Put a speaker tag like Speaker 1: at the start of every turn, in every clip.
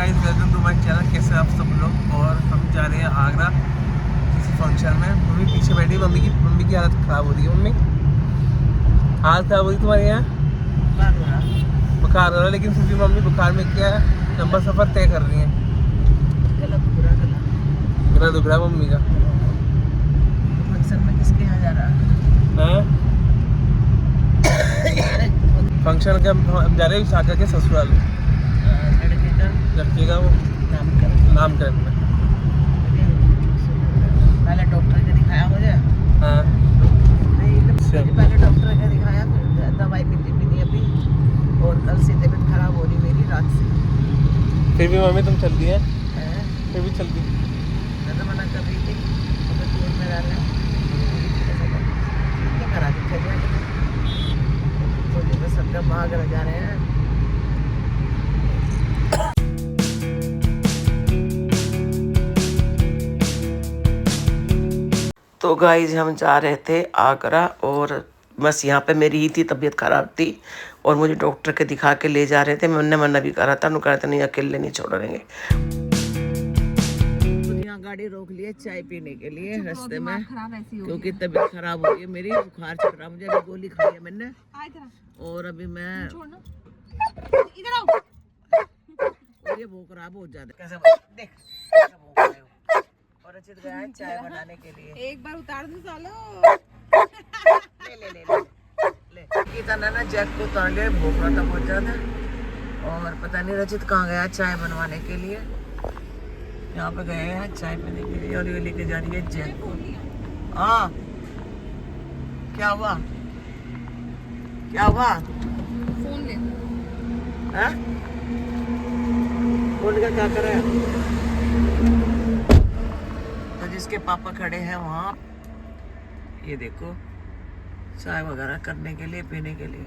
Speaker 1: Guys, welcome to my channel. कैसे आप सब लोग। और हम जा रहे हैं आगरा किसी फंक्शन में। मम्मी पीछे बैठी, मम्मी की हालत ख़राब हो रही है। मम्मी हालत ख़राब हो रही तुम्हारे यहाँ? बुखार हो रहा है, लेकिन फिर भी मम्मी बुखार में क्या है, लंबा सफ़र तय कर रही हैं। गला दुख रहा है मम्मी का।
Speaker 2: फंक्शन में किसके यहाँ जा रहा है?
Speaker 1: फंक्शन के हम जा रहे हैं विशाखा के ससुराल। लड़के का वो नामकरण में।
Speaker 2: पहले डॉक्टर को दिखाया मुझे।
Speaker 1: हाँ,
Speaker 2: पहले डॉक्टर को दिखाया, फिर दवाई मिली भी नहीं अभी, और कल से तबीयत खराब हो रही मेरी रात से।
Speaker 1: फिर भी मम्मी तुम चल दी है? फिर भी चल दी।
Speaker 2: मैं तो मना कर रही थी, तो दूर में रहना क्या करा दी, चलिए तो सब जब आगरा जा रहे हैं। तो गाइज हम जा रहे थे आगरा, और बस यहाँ पे मेरी ही थी तबीयत ख़राब थी, और मुझे डॉक्टर के दिखा के ले जा रहे थे। मैंने मना भी करा था, उन्होंने कहा था नहीं अकेले नहीं छोड़ेंगे। तो यहाँ गाड़ी रोक ली है चाय पीने के लिए रास्ते में, क्योंकि तबीयत खराब हो गई मेरी, बुखार चढ़ रहा मुझे। अभी गोली खाई है मैंने, और अभी मैं और ये भूख रहा बहुत ज्यादा। कैसे देख कैसे भूख रहे हो। और रचित गया है चाय बनाने के लिए।
Speaker 3: एक बार उतार दो सालो।
Speaker 2: ले ले ले ले ले गीता ना जैक को उतार लिया, भूख रहा था बहुत ज्यादा। और पता नहीं रचित कहाँ गया चाय बनवाने के लिए। यहाँ पे गए हैं चाय पीने के लिए, और ये लेके जा रही है जैक को। हाँ क्या हुआ, क्या हुआ?
Speaker 3: फोन ले।
Speaker 2: फोन का क्या करे? तो जिसके पापा खड़े हैं वहाँ, ये देखो चाय वगैरह करने के लिए, पीने के लिए।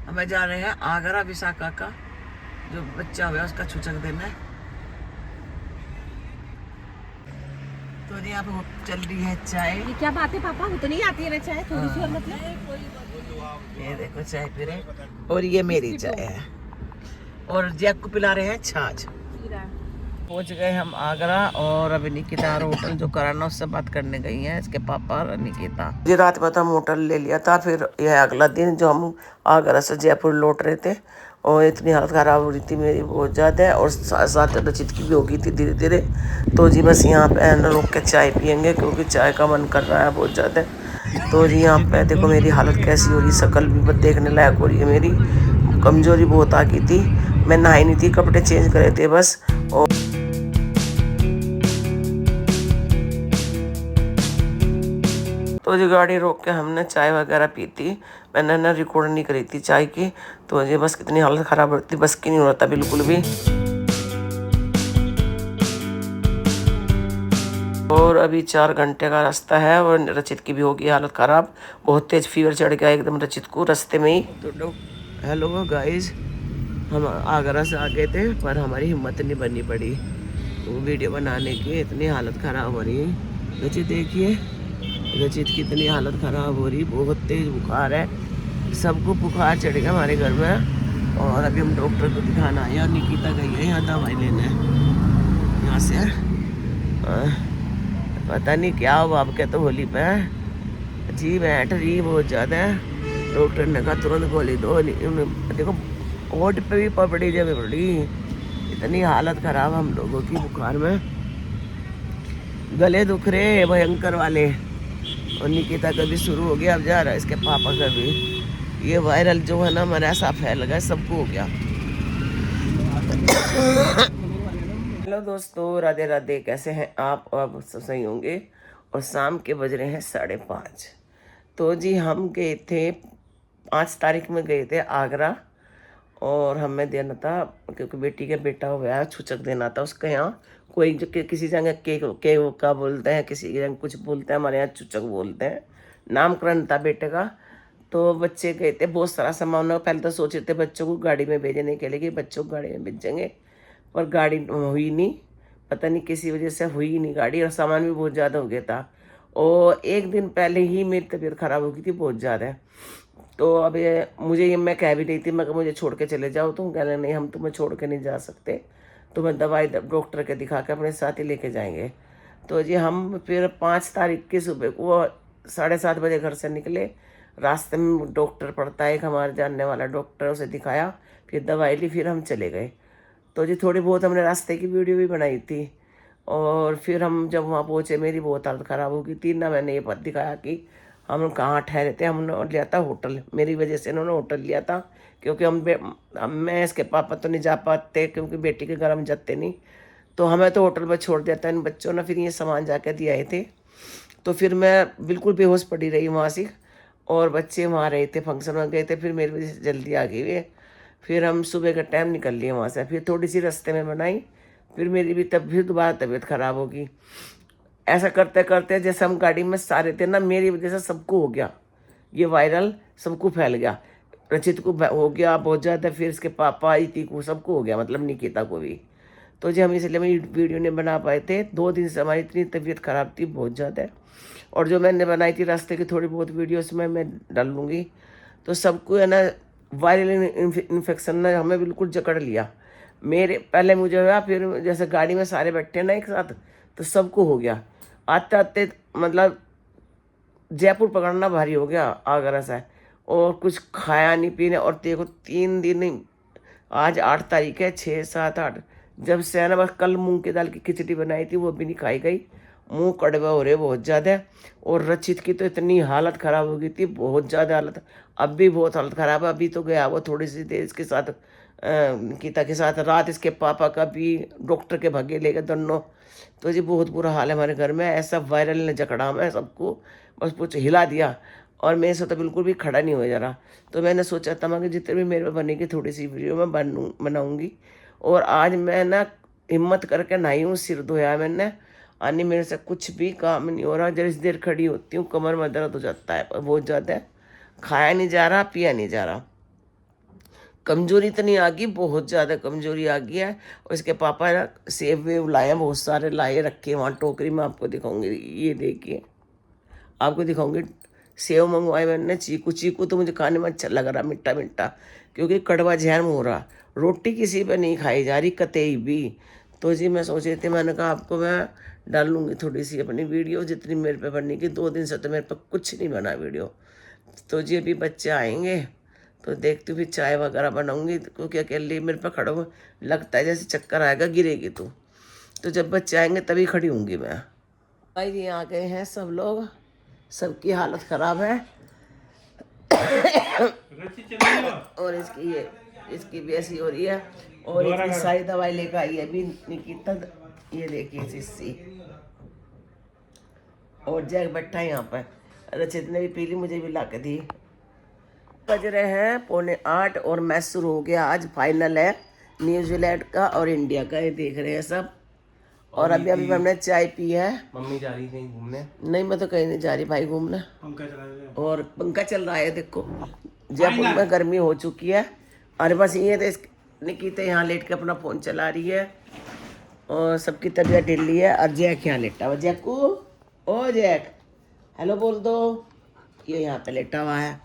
Speaker 2: हमें जा रहे हैं आगरा विशाखा का जो बच्चा हुआ उसका छूचक देना है। तो जी यहाँ पे चल रही है चाय।
Speaker 3: ये क्या बात है पापा, उतनी आती है ना चाय, थोड़ी सी और मतलब।
Speaker 2: ये देखो चाय पी रहे, और ये मेरी चाय है, और जैक को पिला रहे हैं छाछ। पहुंच गए हम आगरा, और अभी निकिता होटल जो कराना उससे बात करने गई हैं, इसके पापा और निकिता। ये रात में तो हम होटल ले लिया था, फिर यह अगला दिन जो हम आगरा से जयपुर लौट रहे थे, और इतनी हालत ख़राब हो रही थी मेरी बहुत ज़्यादा, और साथ साथ रचित की भी हो गई थी धीरे धीरे। तो जी बस यहाँ पे रुक के चाय पियेंगे, क्योंकि चाय का मन कर रहा है बहुत ज़्यादा। तो जी यहाँ पे देखो मेरी हालत कैसी हो रही, शक्ल भी देखने लायक हो रही है मेरी, कमज़ोरी बहुत आ गई थी। मैं नहाई नहीं थी, कपड़े चेंज करे थे बस। और तो जी गाड़ी रोक के हमने चाय वगैरह पी थी। मैंने ना रिकॉर्ड नहीं करी थी चाय की, तो जी बस कितनी हालत ख़राब होती, बस की नहीं हो रहा था बिल्कुल भी। और अभी 4 घंटे का रास्ता है, और रचित की भी होगी हालत ख़राब, बहुत तेज़ फीवर चढ़ गया एकदम रचित को रास्ते में ही। तो हेलो गाइज, हम आगरा से आ गए थे, पर हमारी हिम्मत नहीं बननी पड़ी वो वीडियो बनाने की, इतनी हालत ख़राब हो रही है। रचित देखिए, रचित की इतनी हालत ख़राब हो रही, बहुत तेज़ बुखार है, सबको बुखार चढ़ गया हमारे घर में। और अभी हम डॉक्टर को दिखाना आए, और निकिता गई है यहाँ दवाई लेने। यहाँ से पता नहीं क्या हुआ आपके तो होली पे जी बैठ रही बहुत ज़्यादा। डॉक्टर ने कहा तुरंत गोली दो। देखो होठ पे भी पपड़ी जब पड़ी, इतनी हालत ख़राब हम लोगों की बुखार में, गले दुख रहे भयंकर वाले। और निकिता का भी शुरू हो गया, अब जा रहा है इसके पापा का भी। ये वायरल जो है ना हमारा ऐसा फैल गया, सबको हो गया। हेलो दोस्तों, राधे राधे, कैसे हैं आप? अब सब सही होंगे। और शाम के बज रहे हैं 5:30। तो जी हम गए थे 5 तारीख में गए थे आगरा, और हमें देना था क्योंकि बेटी का बेटा हुआ है, छूचक देना था उसके यहाँ। कोई जो किसी जगह के का बोलते हैं, किसी जगह कुछ बोलते हैं, हमारे यहाँ छूचक बोलते हैं। नामकरण था बेटे का। तो बच्चे गए थे, बहुत सारा सामान। पहले तो सोचे थे बच्चों को गाड़ी में भेजने के लिए कि बच्चों को गाड़ी में भेजेंगे, पर गाड़ी हुई नहीं, पता नहीं किसी वजह से हुई नहीं गाड़ी, और सामान भी बहुत ज़्यादा हो गया था। और एक दिन पहले ही मेरी तबीयत ख़राब हो गई थी बहुत ज़्यादा, तो अब ये मुझे ये मैं कह भी रही थी, मैं कहा मुझे छोड़ के चले जाओ, तुम कह रहे नहीं हम तुम्हें छोड़ के नहीं जा सकते, तुम्हें दवाई डॉक्टर के दिखा के अपने साथ ही लेके जाएंगे। तो जी हम फिर 5 तारीख की सुबह को 7:30 बजे घर से निकले। रास्ते में डॉक्टर पड़ता है एक हमारे जानने वाला डॉक्टर, उसे दिखाया, फिर दवाई ली, फिर हम चले गए। तो जी थोड़ी बहुत हमने रास्ते की वीडियो भी बनाई थी। और फिर हम जब वहाँ पहुँचे मेरी बहुत हालत ख़राब हो गई थी ना। मैंने ये पता दिखाया कि हम कहाँ ठहरे थे। हमने लिया था होटल, मेरी वजह से इन्होंने होटल लिया था, क्योंकि मैं इसके पापा तो नहीं जा पाते, क्योंकि बेटी के घर हम जाते नहीं, तो हमें तो होटल पर छोड़ दिया था इन बच्चों ने। फिर ये सामान जाके दिए आए थे, तो फिर मैं बिल्कुल बेहोश पड़ी रही वहाँ से, और बच्चे वहाँ रहे थे, फंक्शन में गए थे, फिर मेरी वजह से जल्दी आ गई वे। फिर हम सुबह का टाइम निकल लिए वहाँ से। फिर थोड़ी सी रास्ते में बनाई, फिर मेरी भी फिर दोबारा तबीयत ख़राब होगी। ऐसा करते करते जैसे हम गाड़ी में सारे थे ना, मेरी वजह से सबको हो गया ये वायरल, सबको फैल गया। रचित को हो गया बहुत ज़्यादा, फिर इसके पापा इति को सबको हो गया, मतलब निकिता को भी। तो जी हम इसलिए मैं वीडियो नहीं बना पाए थे। 2 दिन से हमारी इतनी तबीयत ख़राब थी बहुत ज़्यादा। और जो मैंने बनाई थी रास्ते की थोड़ी बहुत वीडियो उसमें मैं डाल लूँगी। तो सबको है ना वायरल इन्फेक्शन ने हमें बिल्कुल जकड़ लिया। मेरे पहले मुझे हुआ, फिर जैसे गाड़ी में सारे बैठे ना एक साथ, तो सबको हो गया। आते आते मतलब जयपुर पकड़ना भारी हो गया आगरा से, और कुछ खाया नहीं पीने। और देखो 3 दिन, आज 8 तारीख है, 6, 7, 8, जब से है ना बस कल मूंग की दाल की खिचड़ी बनाई थी वो भी नहीं खाई गई। मुंह कड़वा हो रहे बहुत ज़्यादा। और रचित की तो इतनी हालत ख़राब हो गई थी, बहुत ज़्यादा हालत, अब भी बहुत हालत ख़राब है। अभी तो गया वो थोड़ी सी देर इसके साथ गीता के साथ, रात इसके पापा का भी डॉक्टर के भागे लेकर दोनों। तो जी बहुत बुरा हाल है हमारे घर में। ऐसा वायरल ने जकड़ा मैं सबको, बस कुछ हिला दिया, और मेरे से तो बिल्कुल भी खड़ा नहीं हो जा रहा। तो मैंने सोचा था मैं कि जितने भी मेरे बनेगी थोड़ी सी वीडियो मैं बनाऊँगी। और आज मैं ना हिम्मत करके नहाई हूँ, सिर धोया मैंने, आनी मेरे से कुछ भी काम नहीं हो रहा। जैसे देर खड़ी होती हूँ कमर में दर्द हो जाता है बहुत ज़्यादा, खाया नहीं जा रहा, पिया नहीं जा रहा, कमजोरी इतनी आ गई, बहुत ज़्यादा कमजोरी आ गई है। और इसके पापा ना सेब वेब लाए, बहुत सारे लाए रखे वहाँ टोकरी में, आपको दिखाऊंगी, ये देखिए आपको दिखाऊंगी। सेव मंगवाए मैंने, चीकू, चीकू तो मुझे खाने में अच्छा लग रहा, मिट्टा मिट्टा, क्योंकि कड़वा जहर हो रहा। रोटी किसी पे नहीं खाई जा रही कतई भी। तो जी मैं सोच रही थी, मैंने कहा आपको मैं डाल लूँगी थोड़ी सी अपनी वीडियो जितनी मेरे पे बनने की। 2 दिन से तो मेरे पे कुछ नहीं बना वीडियो। तो जी अभी बच्चे आएंगे तो देखती हूँ, फिर चाय वगैरह बनाऊँगी, क्योंकि अकेले मेरे पे खड़ा हुआ लगता है जैसे चक्कर आएगा, गिरेगी तो जब बच्चे आएंगे तभी खड़ी होंगी मैं। भाई जी आ गए हैं सब लोग, सबकी हालत ख़राब है। और इसकी भी ऐसी हो रही है। और इतनी सारी दवाई लेकर आई है अभी निकिता, ये देखिए शीशी। और जैक बैठा है यहाँ पर, रचित ने भी पी ली, मुझे भी ला के दी। बज रहे हैं 7:45 और मैच शुरू हो गया। आज फाइनल है न्यूजीलैंड का और इंडिया का, ये देख रहे हैं सब। और अभी हमने चाय पी है।
Speaker 1: मम्मी जा रही कहीं घूमने?
Speaker 2: नहीं मैं तो कहीं नहीं जा रही भाई घूमने। और पंखा चल रहा है, देखो जयपुर में गर्मी हो चुकी है। और बस ये तो निकिता यहाँ लेट के अपना फ़ोन चला रही है, और सबकी तबीयत ढिल्ली है। और जैक यहाँ लेटा हुआ, जैकू ओ जैक हेलो बोल दो, ये यहाँ पे लेटा हुआ है।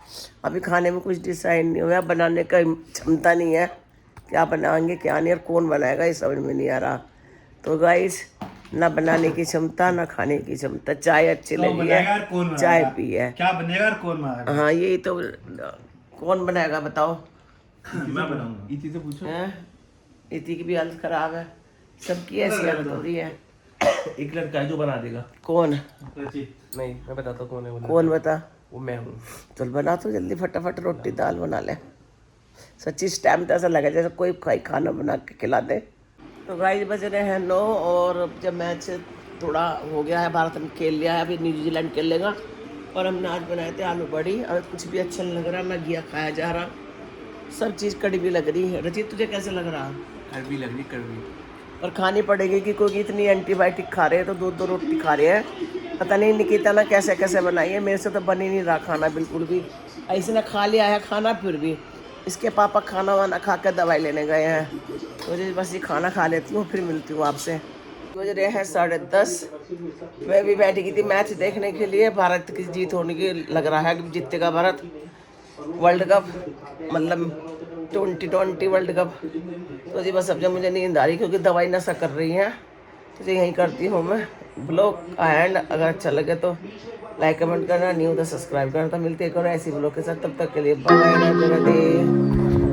Speaker 2: अभी खाने में कुछ डिसाइड नहीं हुआ, बनाने का क्षमता नहीं है, क्या बनाएंगे क्या नहीं और कौन बनाएगा ये समझ में नहीं आ रहा। तो गाइस ना बनाने की क्षमता ना खाने की क्षमता। चाय अच्छी लगी है, चाय पी है, क्या बनेगा कौन बनाएगा? हाँ यही तो, कौन बनाएगा बताओ?
Speaker 1: मैं बनाऊंगा। इति से पूछो।
Speaker 2: इति की भी हालत खराब है, सबकी ऐसी हालत हो रही है।
Speaker 1: एक लड़का है जो बना देगा।
Speaker 2: कौन?
Speaker 1: नहीं मैं बताता हूँ कौन है वो।
Speaker 2: कौन बता?
Speaker 1: वो मैं हूँ।
Speaker 2: चल बना तो जल्दी, फटाफट रोटी दाल बना ले। सच्ची इस टाइम तो ऐसा लगा जैसे कोई खाना बना के खिला दे। तो गाइस बज रहे हैं 9, और जब मैच थोड़ा हो गया है, भारत ने खेल लिया है, अभी न्यूजीलैंड खेलेगा। और हमने आज बनाए थे आलू बड़ी, और कुछ भी अच्छा नहीं लग रहा, ना घिया खाया जा रहा, सब चीज़ कड़वी लग रही है। रचित तुझे कैसे लग रहा?
Speaker 1: कड़वी लग रही, कड़वी।
Speaker 2: और खानी पड़ेगी कि क्योंकि इतनी एंटीबायोटिक खा रहे हैं, तो 2-2 रोटी खा रहे हैं। पता नहीं निकिता ना कैसे कैसे बनाई है, मेरे से तो बन ही नहीं रहा खाना बिल्कुल भी। ऐसे ना खा लिया है खाना, फिर भी इसके पापा खाना वाना खा कर दवाई लेने गए हैं। तो बस ये खाना खा लेती हूँ, फिर मिलती हूँ आपसे। बज रहे हैं 10:30, मैं भी बैठी की थी मैच देखने के लिए। भारत की जीत होने की लग रहा है कि जीतेगा भारत। वर्ल्ड कप, मतलब 2020 वर्ल्ड कप। तो जी बस अब जब मुझे नींद आ रही क्योंकि दवाई नशा कर रही है, तो जी यहीं करती हूँ मैं ब्लॉग का एंड। अगर अच्छा लगे तो लाइक कमेंट करना, न्यू तो सब्सक्राइब करना। तो मिलते एक और ऐसी ब्लॉग के साथ, तब तक के लिए बाय बाय, राधे राधे।